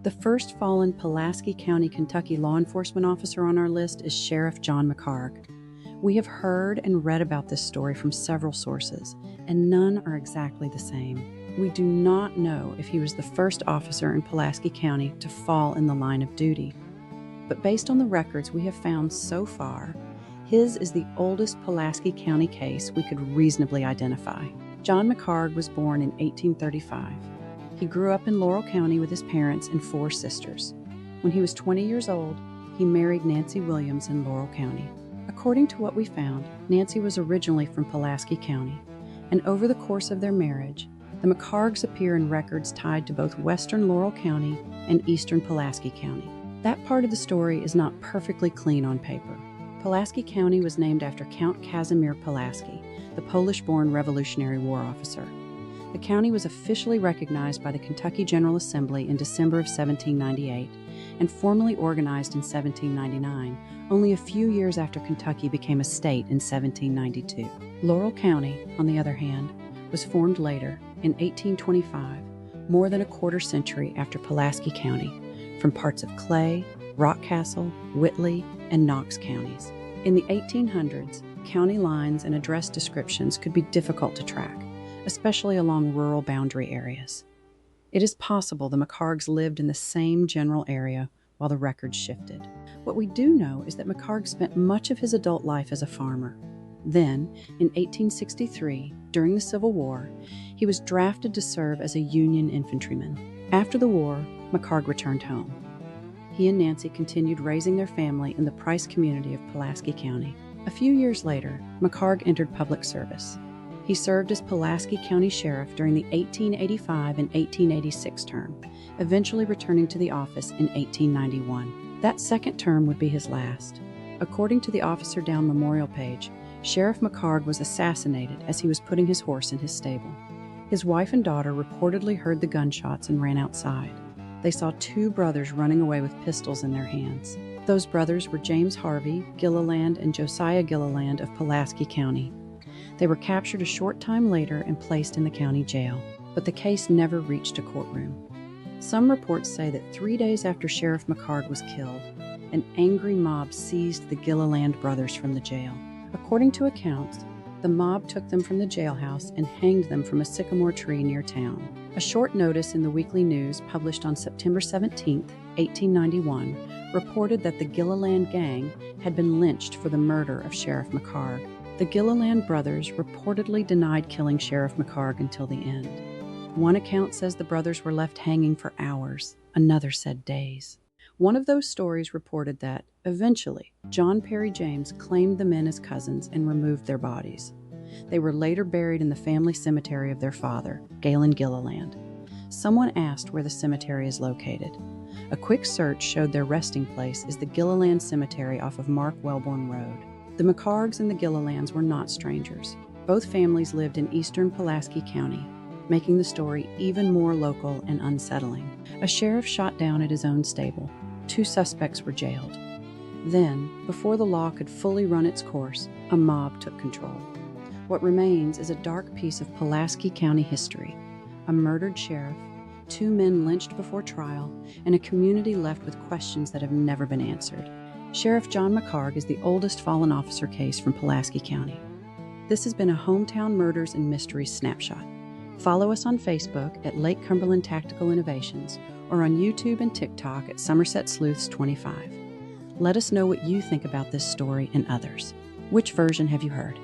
The first fallen Pulaski County, Kentucky law enforcement officer on our list is Sheriff John McHargue. We have heard and read about this story from several sources, and none are exactly the same. We do not know if he was the first officer in Pulaski County to fall in the line of duty. But based on the records we have found so far, his is the oldest Pulaski County case we could reasonably identify. John McHargue was born in 1835. He grew up in Laurel County with his parents and 4 sisters. When he was 20 years old, he married Nancy Williams in Laurel County. According to what we found, Nancy was originally from Pulaski County, and over the course of their marriage, the McHargues appear in records tied to both western Laurel County and eastern Pulaski County. That part of the story is not perfectly clean on paper. Pulaski County was named after Count Casimir Pulaski, the Polish-born Revolutionary War officer. The county was officially recognized by the Kentucky General Assembly in December of 1798 and formally organized in 1799, only a few years after Kentucky became a state in 1792. Laurel County, on the other hand, was formed later, in 1825, more than a quarter century after Pulaski County, from parts of Clay, Rockcastle, Whitley, and Knox counties. In the 1800s, county lines and address descriptions could be difficult to track, especially along rural boundary areas. It is possible the McHargues lived in the same general area while the records shifted. What we do know is that McHargue spent much of his adult life as a farmer. Then, in 1863, during the Civil War, he was drafted to serve as a Union infantryman. After the war, McHargue returned home. He and Nancy continued raising their family in the Price community of Pulaski County. A few years later, McHargue entered public service. He served as Pulaski County Sheriff during the 1885 and 1886 term, eventually returning to the office in 1891. That second term would be his last. According to the Officer Down memorial page, Sheriff McHargue was assassinated as he was putting his horse in his stable. His wife and daughter reportedly heard the gunshots and ran outside. They saw 2 brothers running away with pistols in their hands. Those brothers were James Harvey Gilliland and Josiah Gilliland of Pulaski County. They were captured a short time later and placed in the county jail, but the case never reached a courtroom. Some reports say that 3 days after Sheriff McHargue was killed, an angry mob seized the Gilliland brothers from the jail. According to accounts, the mob took them from the jailhouse and hanged them from a sycamore tree near town. A short notice in the Weekly News published on September 17, 1891, reported that the Gilliland gang had been lynched for the murder of Sheriff McHargue. The Gilliland brothers reportedly denied killing Sheriff McHargue until the end. One account says the brothers were left hanging for hours, another said days. One of those stories reported that, eventually, John Perry James claimed the men as cousins and removed their bodies. They were later buried in the family cemetery of their father, Galen Gilliland. Someone asked where the cemetery is located. A quick search showed their resting place is the Gilliland Cemetery off of Mark Wellborn Road. The McHargues and the Gillilands were not strangers. Both families lived in eastern Pulaski County, making the story even more local and unsettling. A sheriff shot down at his own stable. 2 suspects were jailed. Then, before the law could fully run its course, a mob took control. What remains is a dark piece of Pulaski County history: a murdered sheriff, 2 men lynched before trial, and a community left with questions that have never been answered. Sheriff John McHargue is the oldest fallen officer case from Pulaski County. This has been a Hometown Murders and Mysteries snapshot. Follow us on Facebook at Lake Cumberland Tactical Innovations or on YouTube and TikTok at Somerset Sleuths 25. Let us know what you think about this story and others. Which version have you heard?